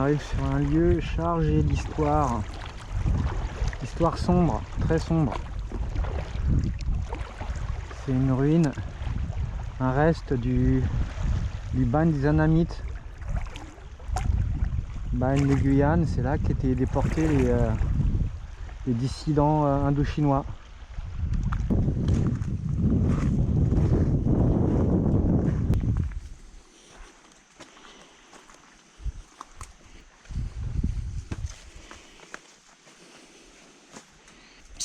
arrive sur un lieu chargé d'histoire. Histoire sombre, très sombre. C'est une ruine, un reste du bagne des Anamites. Bagne de Guyane, c'est là qu'étaient déportés les dissidents indo-chinois.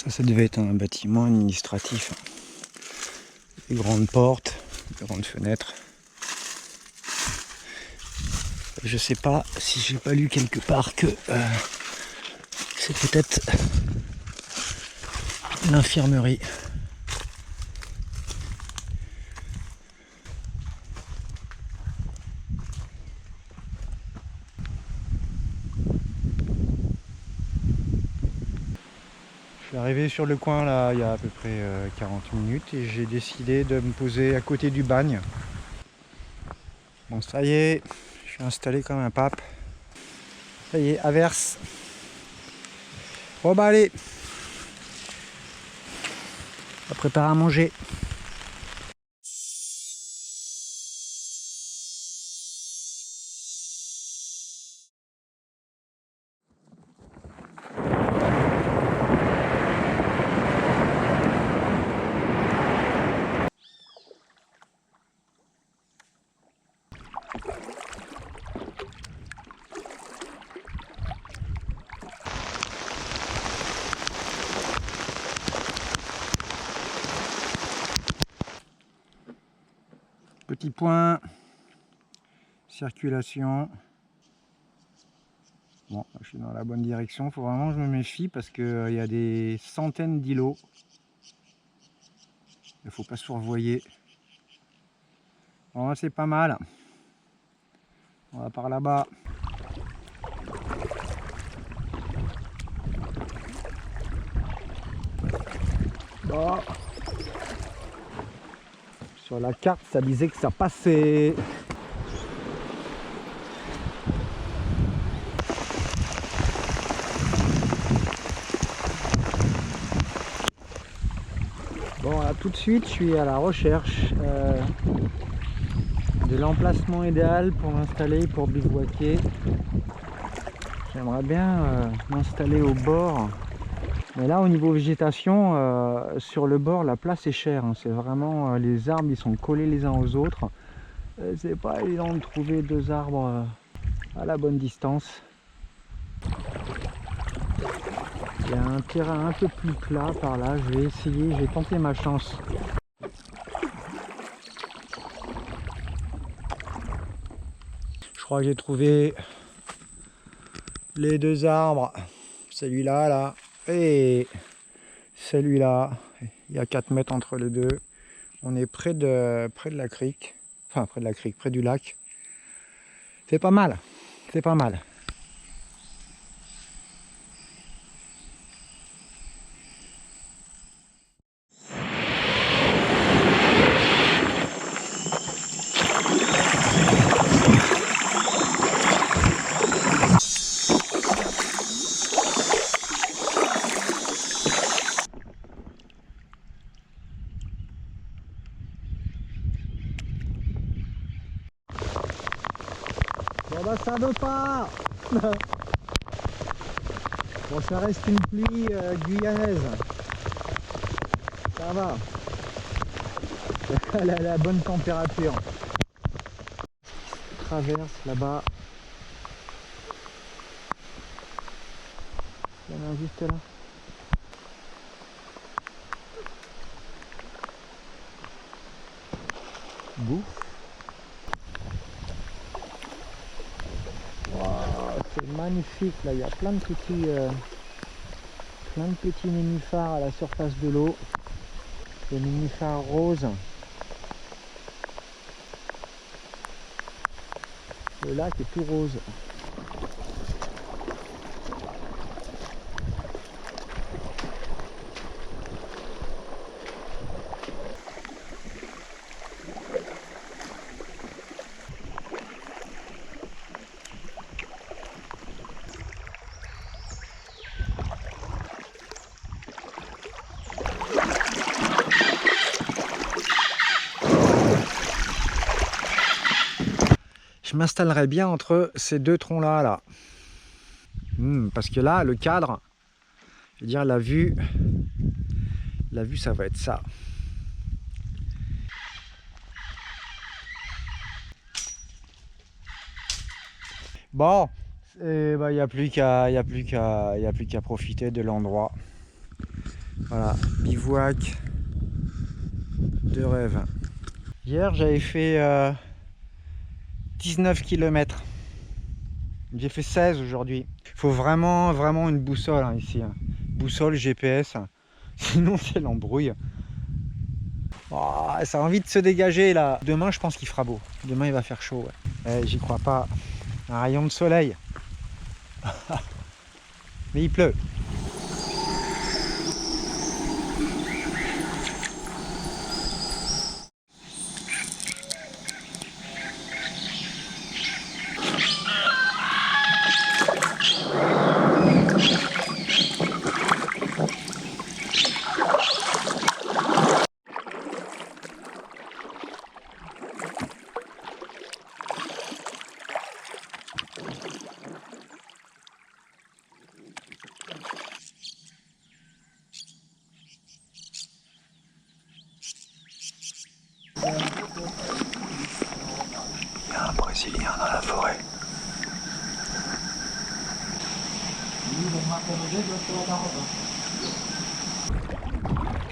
Ça devait être un bâtiment administratif. Des grandes portes, des grandes fenêtres. Je sais pas si j'ai pas lu quelque part que c'est peut-être l'infirmerie. Je suis arrivé sur le coin là il y a à peu près 40 minutes et j'ai décidé de me poser à côté du bagne. Bon, ça y est, je suis installé comme un pape. Ça y est, averse. Bon bah allez, on va préparer à manger. Petit point, circulation. Bon, je suis dans la bonne direction, il faut vraiment que je me méfie parce qu'il y a des centaines d'îlots. Il ne faut pas survoyer. Bon, c'est pas mal. On va par là-bas. Bon. Sur la carte, ça disait que ça passait. Bon, là, tout de suite, je suis à la recherche de l'emplacement idéal pour m'installer, pour bivouaquer. J'aimerais bien m'installer au bord. Mais là, au niveau végétation, sur le bord, la place est chère. Hein. C'est vraiment, les arbres, ils sont collés les uns aux autres. C'est pas évident de trouver deux arbres à la bonne distance. Il y a un terrain un peu plus plat par là. Je vais essayer, je vais tenter ma chance. Je crois que j'ai trouvé les deux arbres. Celui-là, là, et celui-là. Il y a 4 mètres entre les deux. On est près de la crique. Enfin, près de la crique, près du lac. C'est pas mal. C'est pas mal. Bon bah ça veut pas. Bon, ça reste une pluie guyanaise. Ça va. Elle a la bonne température. Traverse là-bas. Il y en a un juste là. Bouf. Wow, c'est magnifique là, il y a plein de petits nénuphars à la surface de l'eau. Des nénuphars roses. Le lac est tout rose. je m'installerai bien entre ces deux troncs-là. Là. Parce que là, le cadre, je veux dire, la vue, ça va être ça. Bon, il n'y a plus qu'à profiter de l'endroit. Voilà, bivouac de rêve. Hier, j'avais fait 19 km. J'ai fait 16 aujourd'hui. Il faut vraiment une boussole hein, ici. Hein. Boussole, GPS. Sinon, c'est l'embrouille. Oh, ça a envie de se dégager là. Demain, je pense qu'il fera beau. Demain, il va faire chaud. Ouais. J'y crois pas. Un rayon de soleil. Mais il pleut. Il y a un Brésilien dans la forêt.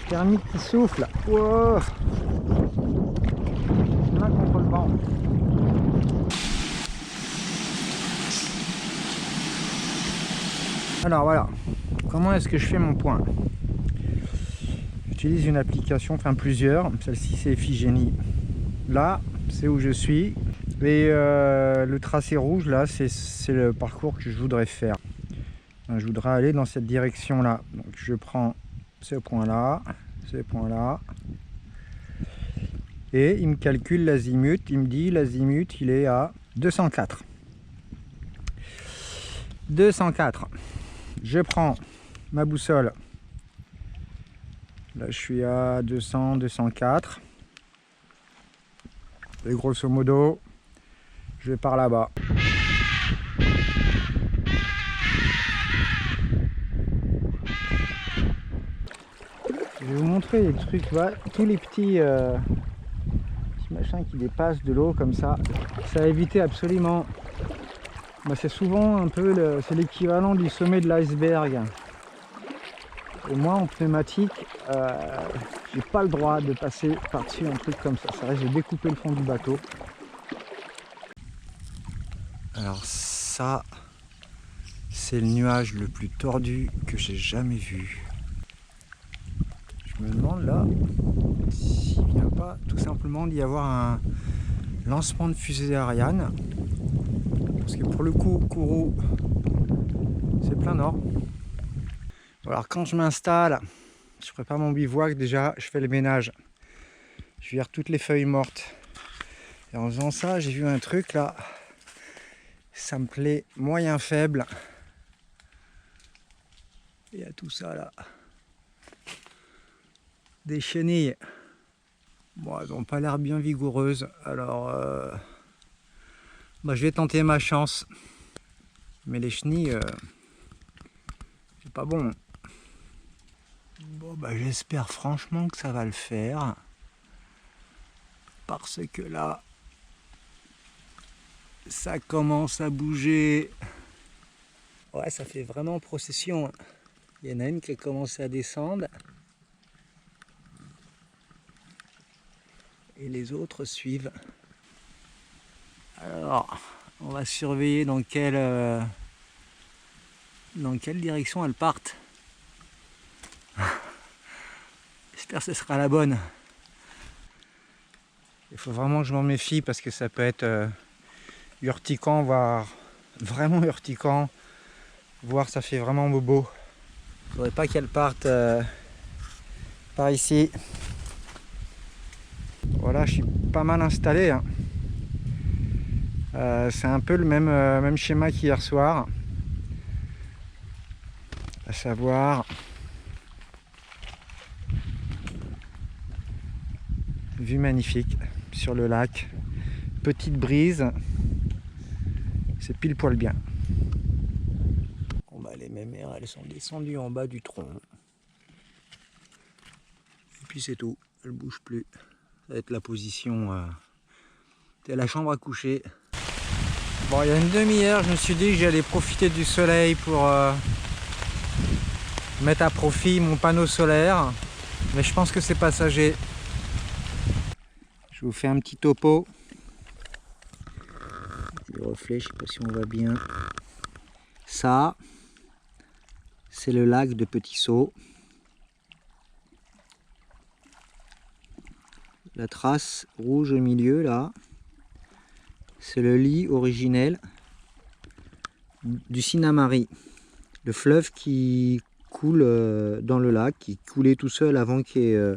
Thermique qui souffle. Wow. Main contre le vent. Alors voilà, comment est-ce que je fais mon point? J'utilise une application, enfin plusieurs. Celle-ci c'est Iphigénie. Là, c'est où je suis. Et le tracé rouge, là, c'est le parcours que je voudrais faire. Je voudrais aller dans cette direction-là. Donc je prends ce point-là, et il me calcule l'azimut. Il me dit l'azimut, il est à 204. 204. Je prends ma boussole. Là, je suis à 200, 204. Et grosso modo, je vais par là-bas. Je vais vous montrer les trucs, voilà, tous les petits machins qui dépassent de l'eau comme ça. Ça a évité absolument. Bah, c'est souvent un peu c'est l'équivalent du sommet de l'iceberg. Et moi en pneumatique, j'ai pas le droit de passer par-dessus un truc comme ça. Ça risque de découper le fond du bateau. Alors ça, c'est le nuage le plus tordu que j'ai jamais vu. Je me demande là s'il ne vient pas tout simplement d'y avoir un lancement de fusée Ariane. Parce que pour le coup, Kourou, c'est plein nord. Alors quand je m'installe, je prépare mon bivouac, déjà je fais le ménage. Je vire toutes les feuilles mortes. Et en faisant ça, j'ai vu un truc là. Ça me plaît moyen faible. Il y a tout ça là. Des chenilles. Bon, elles n'ont pas l'air bien vigoureuses. Alors, je vais tenter ma chance. Mais les chenilles, c'est pas bon. Bon, j'espère franchement que ça va le faire. Parce que là, ça commence à bouger. Ouais, ça fait vraiment procession. Il y en a une qui a commencé à descendre. Et les autres suivent. Alors, on va surveiller dans quelle direction elles partent. J'espère que ce sera la bonne. Il faut vraiment que je m'en méfie parce que ça peut être urticant, voire vraiment urticant, voire ça fait vraiment bobo. Il ne faudrait pas qu'elles partent par ici. Voilà, je suis pas mal installé. Hein. C'est un peu le même schéma qu'hier soir. À savoir vue magnifique sur le lac, petite brise, C'est pile poil bien. Bon bah les mémères, elles sont descendues en bas du tronc. Et puis c'est tout, elles ne bougent plus. Ça va être la position de la chambre à coucher. Bon, il y a une demi-heure, je me suis dit que j'allais profiter du soleil pour mettre à profit mon panneau solaire. Mais je pense que c'est passager. Je vous fais un petit topo. Le reflet, je ne sais pas si on voit bien. Ça, c'est le lac de Petit Saut. La trace rouge au milieu, là, c'est le lit originel du Sinnamary. Le fleuve qui coule dans le lac, qui coulait tout seul avant qu'il y ait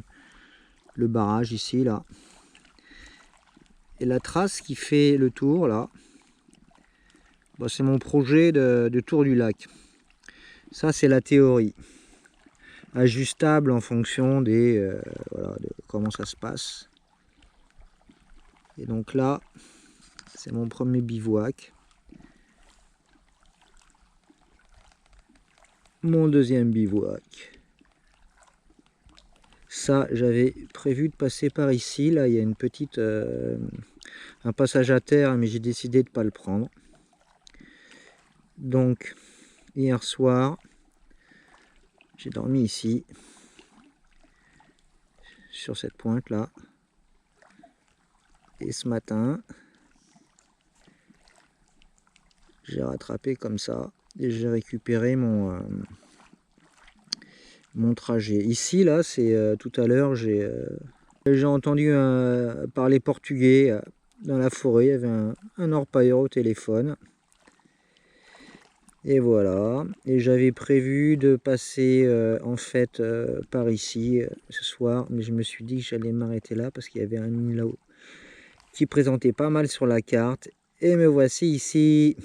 le barrage ici, là. Et la trace qui fait le tour, là, bah, c'est mon projet de tour du lac. Ça, c'est la théorie. Ajustable en fonction des, voilà, de comment ça se passe. Et donc là, c'est mon premier bivouac. Mon deuxième bivouac. Ça, j'avais prévu de passer par ici. Là, il y a une petite, un passage à terre, mais j'ai décidé de ne pas le prendre. Donc, hier soir, j'ai dormi ici, sur cette pointe-là. Et ce matin, j'ai rattrapé comme ça et j'ai récupéré mon trajet. Ici, là, c'est tout à l'heure, j'ai entendu parler portugais dans la forêt. Il y avait un orpailleur au téléphone. Et voilà. Et j'avais prévu de passer en fait par ici ce soir, mais je me suis dit que j'allais m'arrêter là parce qu'il y avait un îlot qui présentait pas mal sur la carte. Et me voici ici.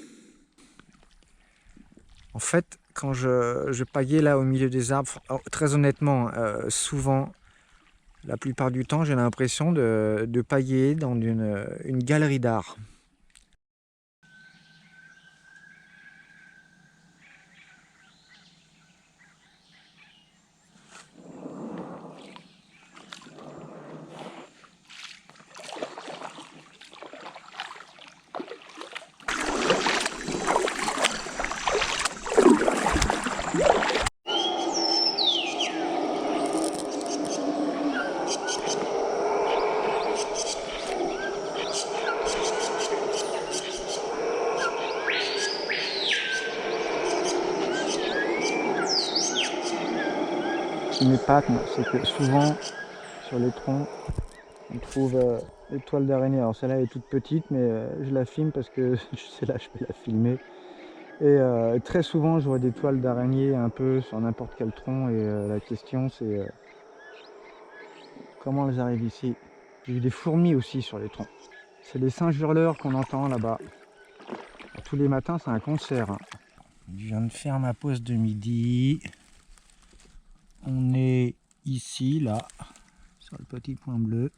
En fait, quand je pagaie là au milieu des arbres, très honnêtement, souvent, la plupart du temps, j'ai l'impression de pagayer dans une galerie d'art. Ce qui m'épate, c'est que souvent, sur les troncs, on trouve des toiles d'araignée. Alors celle-là est toute petite, mais je la filme parce que celle-là, je peux la filmer. Et très souvent, je vois des toiles d'araignée un peu sur n'importe quel tronc. Et la question, c'est comment elles arrivent ici. J'ai vu des fourmis aussi sur les troncs. C'est les singes hurleurs qu'on entend là-bas. Tous les matins, c'est un concert. Je viens de faire ma pause de midi. On est ici, là, sur le petit point bleu.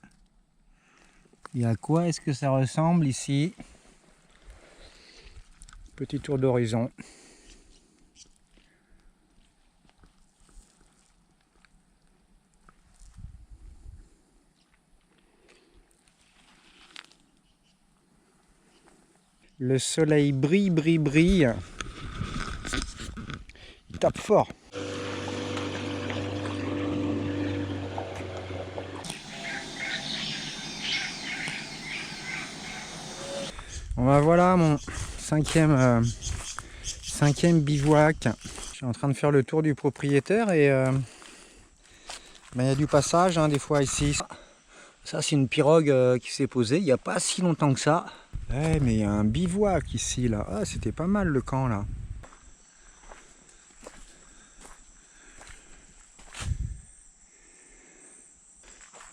Et à quoi est-ce que ça ressemble ici? Petit tour d'horizon. Le soleil brille, brille, brille. Il tape fort. Bon ben voilà mon cinquième bivouac. Je suis en train de faire le tour du propriétaire et ben, y a du passage hein, des fois ici. Ça c'est une pirogue qui s'est posée il n'y a pas si longtemps que ça. Ouais, mais il y a un bivouac ici là. Ah, c'était pas mal le camp là.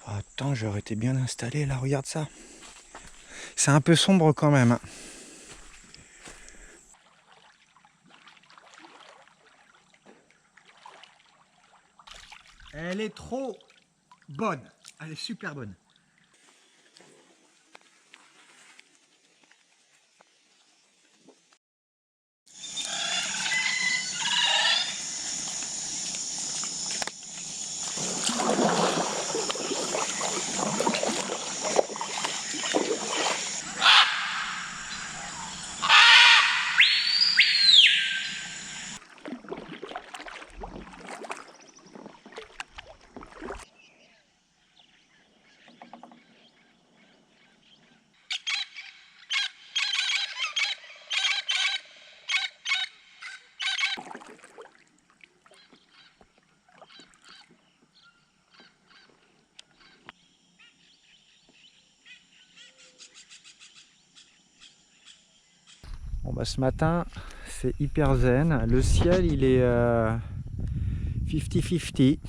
Oh, attends, j'aurais été bien installé là, regarde ça. C'est un peu sombre quand même. Elle est trop bonne. Elle est super bonne. Bon bah ce matin c'est hyper zen, le ciel il est 50-50.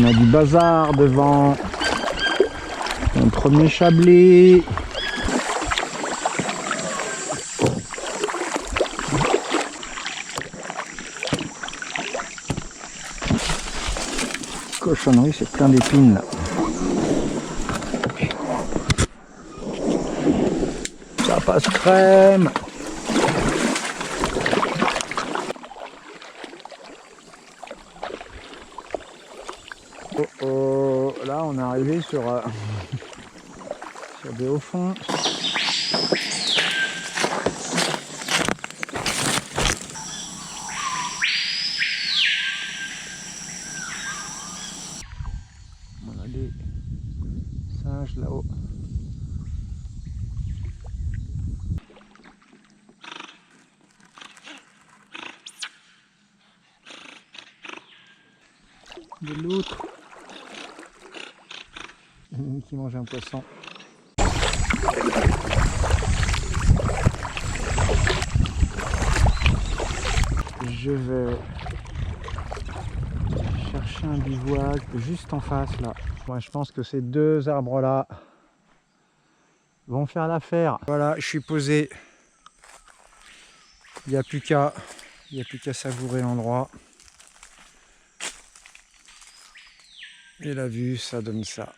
On a du bazar devant. Un premier chablis. Cochonnerie, c'est plein d'épines là. Ça passe crème. Oh oh, là on est arrivé sur des hauts fonds. On a des singes là-haut. De l'autre. Une qui mange un poisson. Je vais chercher un bivouac juste en face là. Moi je pense que ces deux arbres là vont faire l'affaire. Voilà, je suis posé. Il n'y a plus qu'à savourer l'endroit. Et la vue, ça donne ça.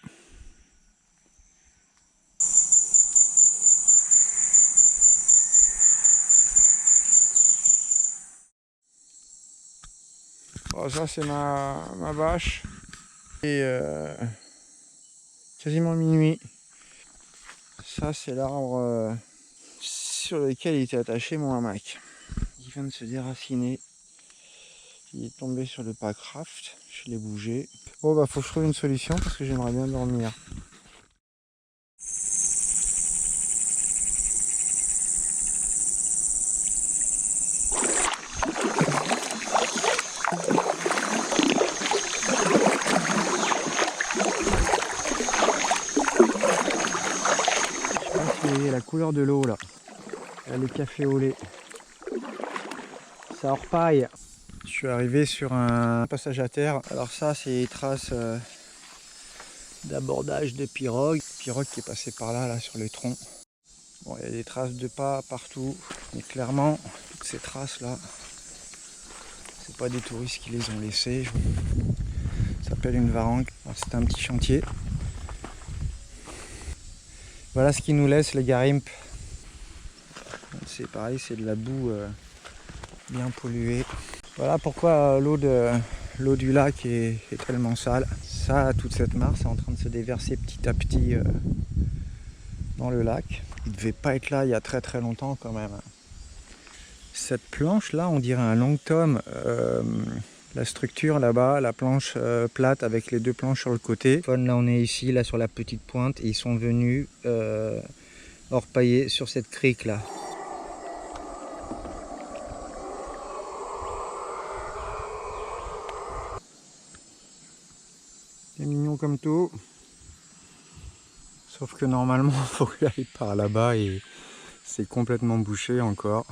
Oh, ça c'est ma vache. Et quasiment minuit. Ça c'est l'arbre sur lequel il était attaché mon hamac. Il vient de se déraciner. Il est tombé sur le packraft. Je l'ai bougé. Bon bah faut que je trouve une solution parce que j'aimerais bien dormir. Vous voyez la couleur de l'eau là. Les cafés au lait. Ça repaille. Je suis arrivé sur un passage à terre. Alors ça c'est les traces d'abordage de pirogue. Pirogue qui est passé par là, sur les troncs. Bon, il y a des traces de pas partout. Mais clairement, toutes ces traces là, c'est pas des touristes qui les ont laissées. Ça s'appelle une varangue. C'est un petit chantier. Voilà ce qui nous laisse les Garimpe. C'est pareil, c'est de la boue bien polluée. Voilà pourquoi l'eau du lac est tellement sale. Ça, toute cette mare, c'est en train de se déverser petit à petit dans le lac. Il ne devait pas être là il y a très très longtemps quand même. Cette planche là, on dirait un long tome. La structure là-bas, la planche plate avec les deux planches sur le côté. Là on est ici, là sur la petite pointe, et ils sont venus orpailler sur cette crique là. C'est mignon comme tout. Sauf que normalement il faut y aller par là-bas et c'est complètement bouché encore.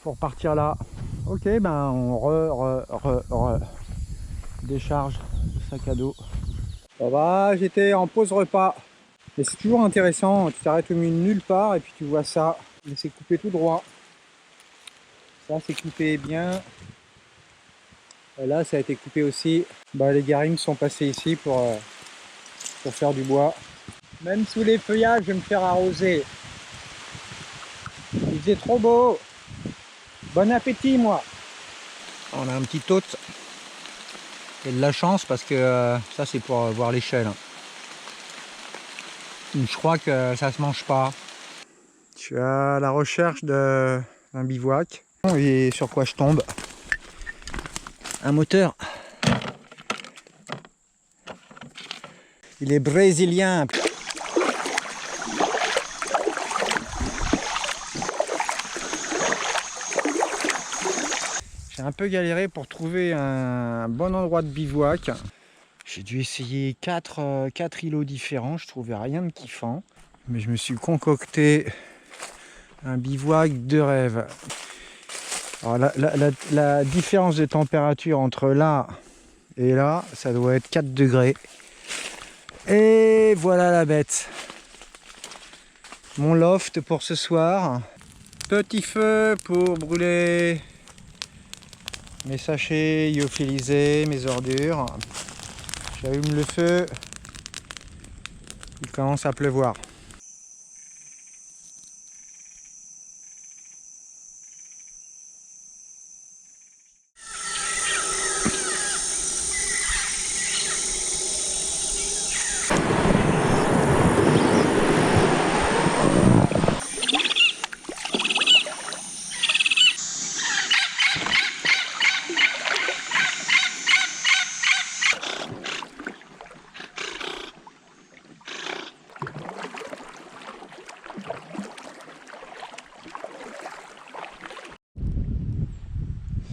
Pour partir là. Ok, ben on décharge le sac à dos. Ça va, j'étais en pause repas. Mais c'est toujours intéressant, tu t'arrêtes au milieu de nulle part et puis tu vois ça. Mais c'est coupé tout droit. Ça c'est coupé bien. Et là ça a été coupé aussi. Bah, les Garimpe sont passés ici pour faire du bois. Même sous les feuillages, je vais me faire arroser. Il faisait trop beau. Bon appétit moi. On a un petit hôte. Et de la chance parce que ça c'est pour voir l'échelle. Je crois que ça se mange pas. Je Je suis à la recherche d'un bivouac. Et sur quoi je tombe? Un moteur. Il est brésilien. J'ai un peu galéré pour trouver un bon endroit de bivouac. J'ai dû essayer 4 îlots différents, je trouvais rien de kiffant. Mais je me suis concocté un bivouac de rêve. Alors la différence de température entre là et là, ça doit être 4 degrés. Et voilà la bête. Mon loft pour ce soir. Petit feu pour brûler mes sachets lyophilisés, mes ordures. J'allume le feu. Il commence à pleuvoir.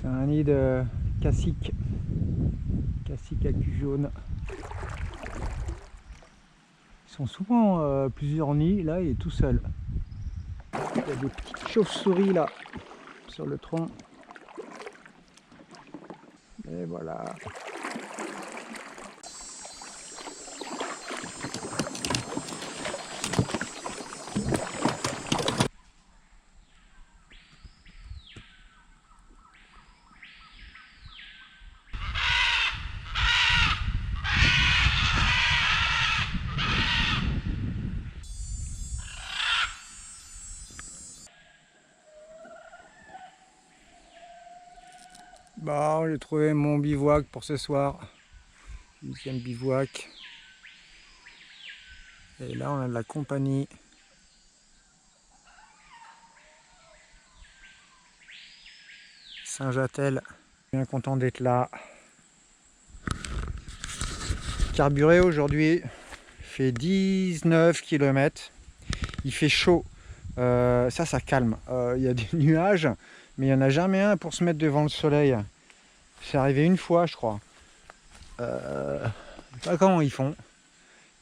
C'est un nid de cassique à cul jaune. Ils sont souvent plusieurs nids, là il est tout seul. Il y a des petites chauves-souris là sur le tronc. Et voilà. Bon, j'ai trouvé mon bivouac pour ce soir. 8e bivouac. Et là, on a de la compagnie. Saint-Jatel. Bien content d'être là. Carburé aujourd'hui. Il fait 19 km. Il fait chaud. Ça calme. Il y a des nuages, mais il n'y en a jamais un pour se mettre devant le soleil. C'est arrivé une fois, je crois. Je sais pas comment ils font.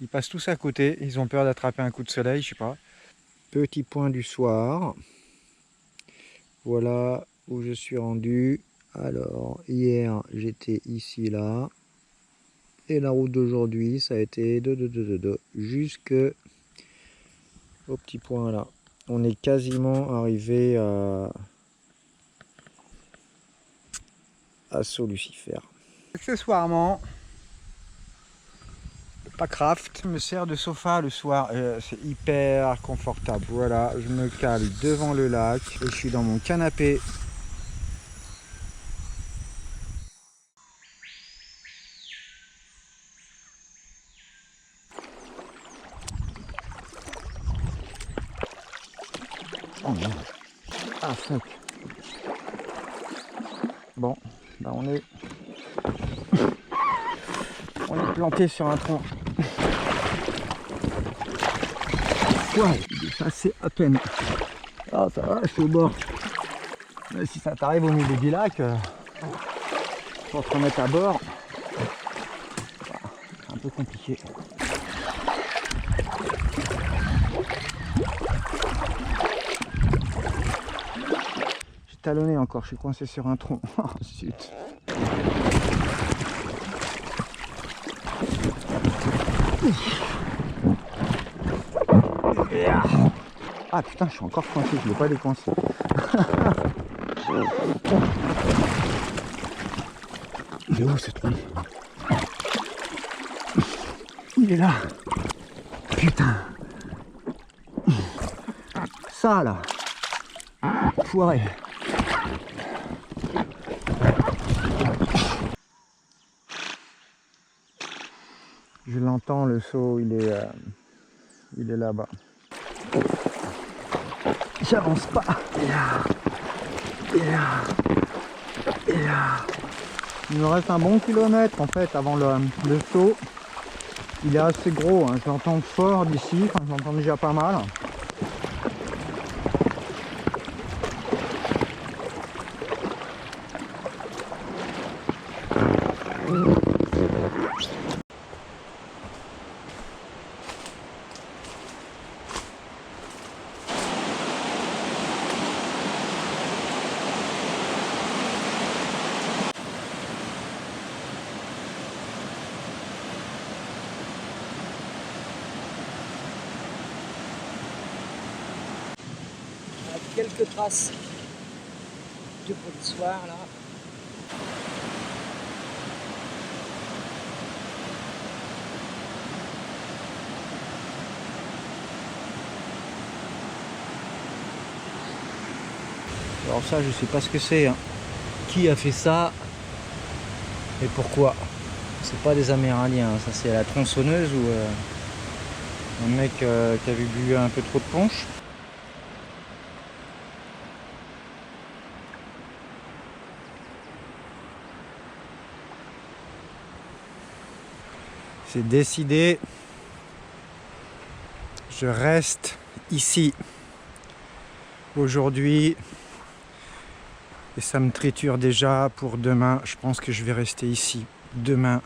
Ils passent tous à côté. Ils ont peur d'attraper un coup de soleil, je sais pas. Petit point du soir. Voilà où je suis rendu. Alors, hier, j'étais ici, là. Et la route d'aujourd'hui, ça a été jusque au petit point là. On est quasiment arrivé à Sault-Lucifer. Accessoirement, Packraft me sert de sofa le soir. C'est hyper confortable. Voilà, je me cale devant le lac et je suis dans mon canapé. Oh merde. Ah fuck. Bon, bah on est planté sur un tronc. Ouais, il est passé à peine. Ah ça va, je suis au bord. Mais si ça t'arrive au milieu du lac, pour te remettre à bord, c'est un peu compliqué. J'ai talonné encore, je suis coincé sur un tronc. Oh zut. Ah putain, je suis encore coincé, je ne l'ai pas décoincé. Il est où ce truc? Il est là. Putain. Ça là. Foiré. Je l'entends, le saut, il est là-bas. j'avance pas. Et là. Et là. Et là. Il me reste un bon kilomètre en fait avant le saut. Il est assez gros, hein. Je l'entends fort d'ici, enfin, je l'entends déjà pas mal. Quelques traces de polissoir là. Alors ça je sais pas ce que c'est, hein. Qui a fait ça et pourquoi? C'est pas des Amérindiens, ça c'est la tronçonneuse ou un mec qui avait bu un peu trop de punch. C'est décidé, je reste ici aujourd'hui et ça me triture déjà pour demain. Je pense que je vais rester ici demain.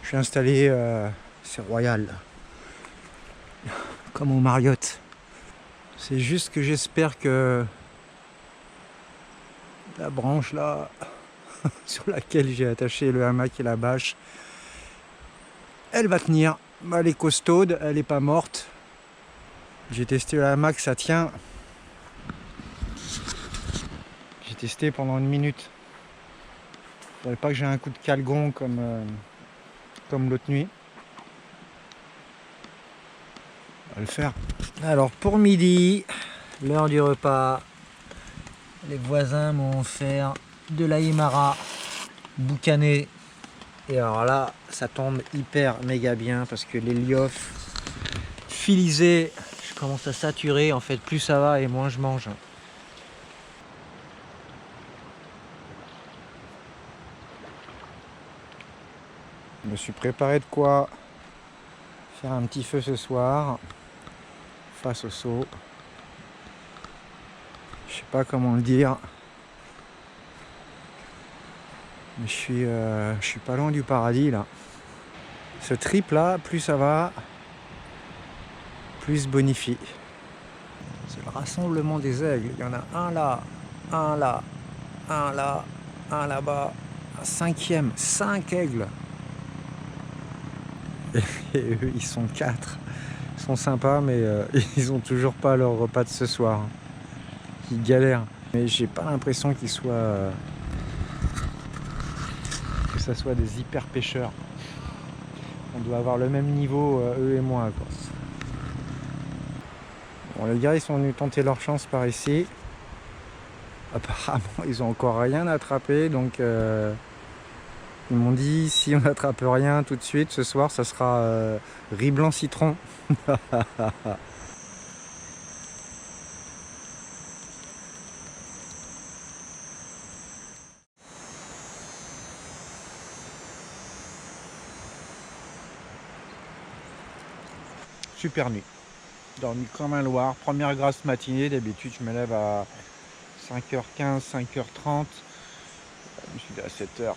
Je suis installé, c'est royal, comme au Marriott. C'est juste que j'espère que la branche là sur laquelle j'ai attaché le hamac et la bâche, elle va tenir. Elle est costaude, elle n'est pas morte. J'ai testé le hamac, ça tient. J'ai testé pendant 1 minute. Il ne faudrait pas que j'ai un coup de calgon comme l'autre nuit. On va le faire. Alors pour midi, l'heure du repas, les voisins m'ont offert de l'Aïmara boucané. Et alors là, ça tombe hyper méga bien parce que les liofs filisés, je commence à saturer. En fait, plus ça va et moins je mange. Je me suis préparé de quoi faire un petit feu ce soir face au saut. Je sais pas comment le dire. Mais je suis pas loin du paradis là. Ce trip là, plus ça va, plus bonifie. C'est le rassemblement des aigles. Il y en a un là, un là, un là, un là-bas, un 5e, 5 aigles. Et eux, ils sont 4. Ils sont sympas, mais ils ont toujours pas leur repas de ce soir. Ils galèrent. Mais j'ai pas l'impression qu'ils soient... que ça soit des hyper pêcheurs. On doit avoir le même niveau, eux et moi, quoi. Bon, les gars, ils sont venus tenter leur chance par ici. Apparemment, ils ont encore rien attrapé, donc ils m'ont dit si on n'attrape rien tout de suite, ce soir, ça sera riz blanc citron. Super nuit. Dormi comme un loir. Première grasse matinée. D'habitude, je me lève à 5h15, 5h30. Je suis à 7h.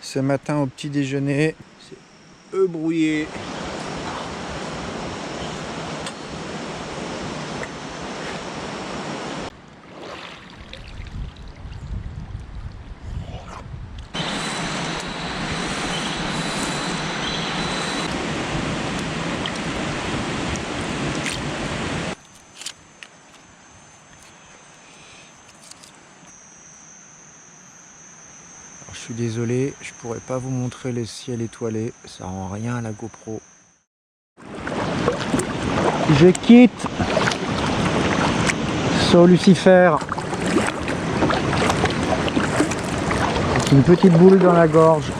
Ce matin, au petit déjeuner, c'est œufs brouillés. Je suis désolé, je pourrais pas vous montrer les ciels étoilés, ça rend rien à la GoPro. Je quitte Saut Lucifer. C'est une petite boule dans la gorge.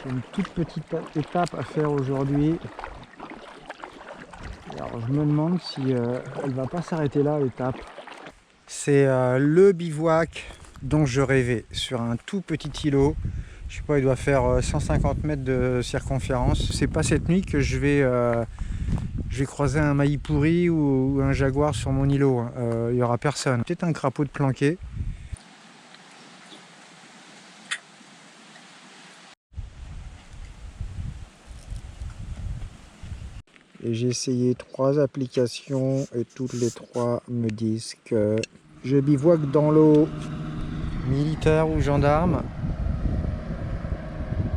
J'ai une toute petite étape à faire aujourd'hui. Alors je me demande si elle va pas s'arrêter là, l'étape. C'est le bivouac dont je rêvais, sur un tout petit îlot. Je sais pas, il doit faire 150 mètres de circonférence. C'est pas cette nuit que je vais croiser un maïpouri ou un jaguar sur mon îlot. Il y aura personne. Peut-être un crapaud de planqué. Et j'ai essayé 3 applications et toutes les 3 me disent que je bivouaque dans l'eau. Militaires ou gendarmes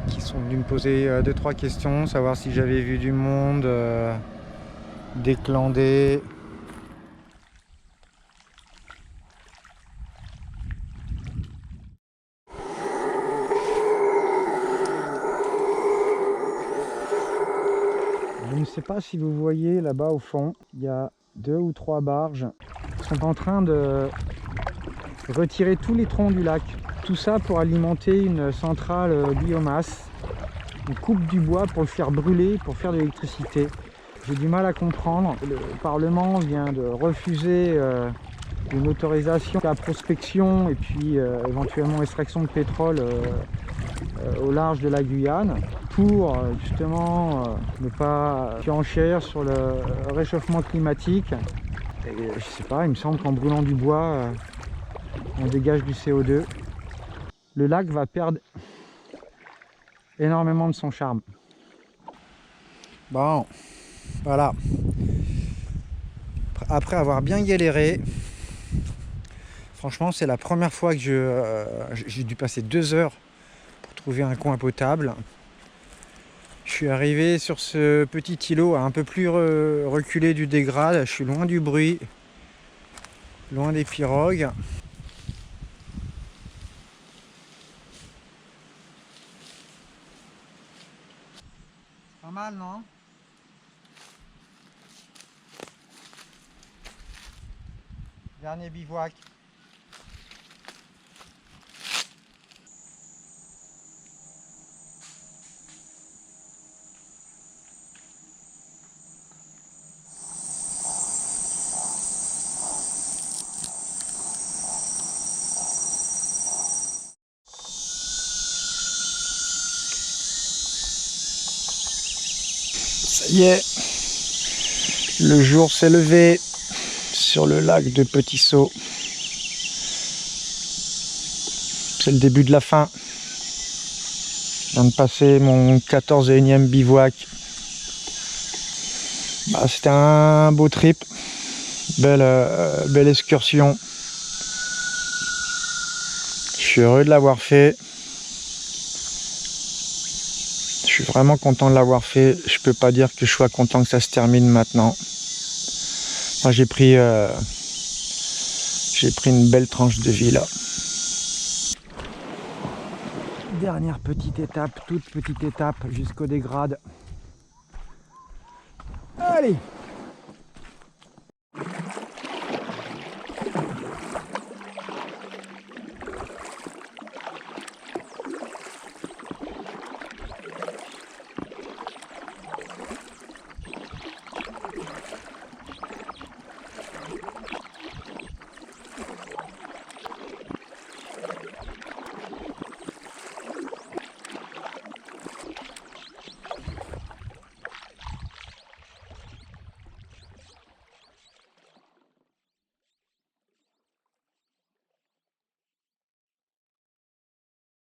qui sont venus me poser 2-3 questions, savoir si j'avais vu du monde, des clandés. Je ne sais pas si vous voyez là-bas au fond, il y a 2 ou 3 barges qui sont en train de retirer tous les troncs du lac. Tout ça pour alimenter une centrale biomasse. On coupe du bois pour le faire brûler, pour faire de l'électricité. J'ai du mal à comprendre. Le Parlement vient de refuser une autorisation à prospection et puis éventuellement extraction de pétrole au large de la Guyane pour justement ne pas surenchère sur le réchauffement climatique. Et, je sais pas, il me semble qu'en brûlant du bois, on dégage du CO2. Le lac va perdre énormément de son charme. Bon, voilà. Après avoir bien galéré, franchement c'est la première fois que j'ai dû passer 2 heures pour trouver un coin potable. Je suis arrivé sur ce petit îlot un peu plus reculé du dégrade. Je suis loin du bruit, loin des pirogues. Pas mal, non? Dernier bivouac. Ça y est, le jour s'est levé sur le lac de Petit Saut. C'est le début de la fin. Je viens de passer mon 14e bivouac. C'était un beau trip, belle excursion. Je suis heureux de l'avoir fait. Je suis vraiment content de l'avoir fait. Je peux pas dire que je sois content que ça se termine maintenant. Moi, j'ai pris une belle tranche de vie là. Dernière petite étape, toute petite étape jusqu'au dégrade. Allez!